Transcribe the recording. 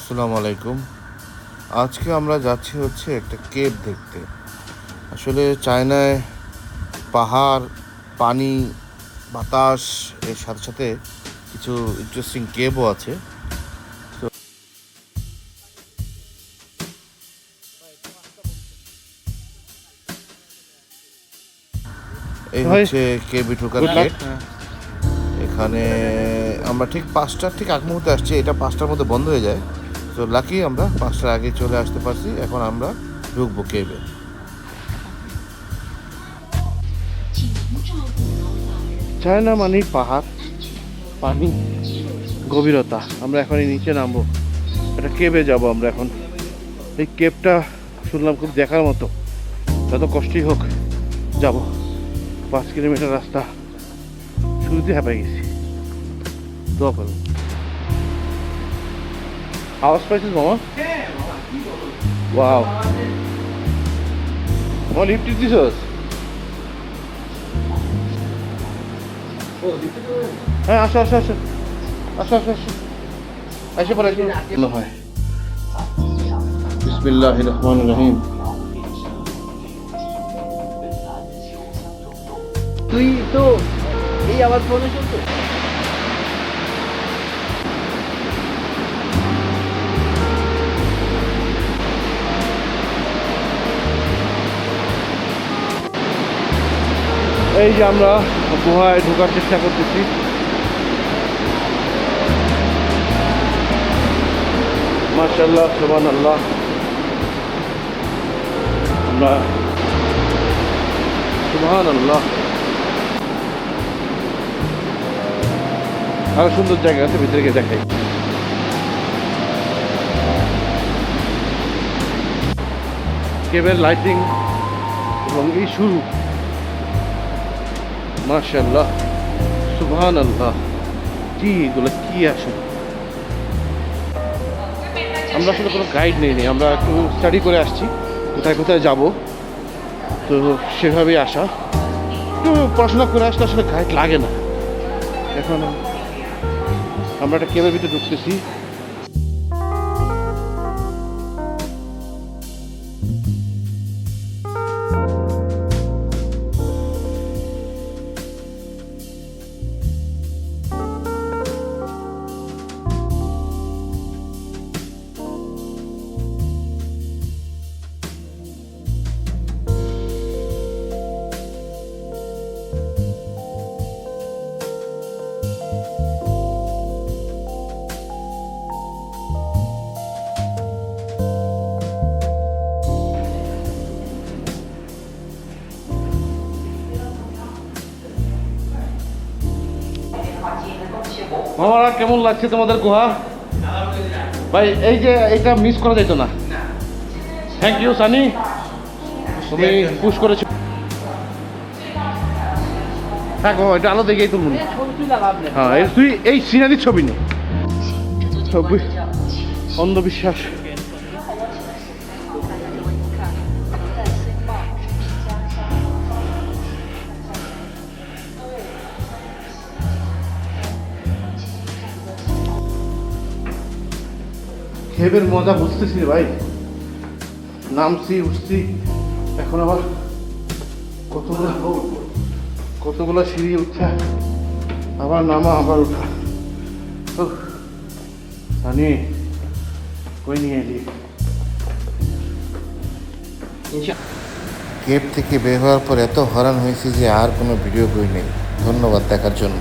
আসসালামু আলাইকুম। আজকে আমরা যাচ্ছি হচ্ছে একটা কেভ দেখতে। আসলে চায়নায় পাহাড়, পানি, বাতাস এর সাথে সাথে কিছু ইন্টারেস্টিং কেভও আছে। তো এই হচ্ছে কেভে ঢোকার গেট। এখানে আমরা ঠিক 5টার ঠিক আগ মুহূর্তে আসছি। এটা 5টার মধ্যে বন্ধ হয়ে যায়। তো লাকি আমরা 5টার আগে চলে আসতে পারছি। এখন আমরা ঢুকবো কেভে। চায়না মানে পাহাড়, পানি, গভীরতা। আমরা এখন এই নিচে নামবো, একটা কেভে যাব আমরা এখন। এই কেভটা শুনলাম খুব দেখার মতো। যত কষ্টই হোক যাব। 5 কিলোমিটার রাস্তা শুরুতে হাঁপাই গেছি। দোয়া করো। আওয়াজ পাইছিস মামা? ওয়াও, মামা লিফট দিছস? হ্যাঁ, আসো আসো আসো আসো আসো আসো এসে পরে হয়। বিসমিল্লাহির রহমানির রহিম। তুই তো এই আবার ফোনে শুনতো। এই যে আমরা গুহায় ঢোকার চেষ্টা করতেছি। মাশাআল্লাহ, সুবহানাল্লাহ। আমরা সুবহানাল্লাহ, আরো সুন্দর জায়গা আছে, ভিতরে গিয়ে দেখাই। কেবের লাইটিং এবং এই শুরু, মাশাআল্লাহ, সুবহানাল্লাহ। কি এগুলো কি আসলে? আমরা আসলে কোনো গাইড নেইনি, আমরা একটু স্টাডি করে আসছি কোথায় কোথায় যাব। তো সেভাবেই আসা, একটু পড়াশোনা করে আসলে আসলে গাইড লাগে না। এখন আমরা একটা কেবের ভিতরে ঢুকতেছি। মামারা, কেমন লাগছে তোমাদের গুহা? ভাই এই যে এটা মিস করা যেত না। থ্যাংক ইউ সানি, তুমি পুশ করেছো। থাকো, এটা আলো দেখেই তুলুন। হ্যাঁ, তুই এই সিনারির ছবি নে। অন্ধবিশ্বাস। কেবের মজা বুঝতেছি ভাই। নামছি, উঠছি, এখন আবার কতগুলো সিঁড়ি উঠা, আবার নামা, আবার উঠা। জানি কই নিয়ে এলি। কেব থেকে বের হওয়ার পর এত হয়রান হয়েছি যে আর কোনো ভিডিও কই নেই। ধন্যবাদ দেখার জন্য।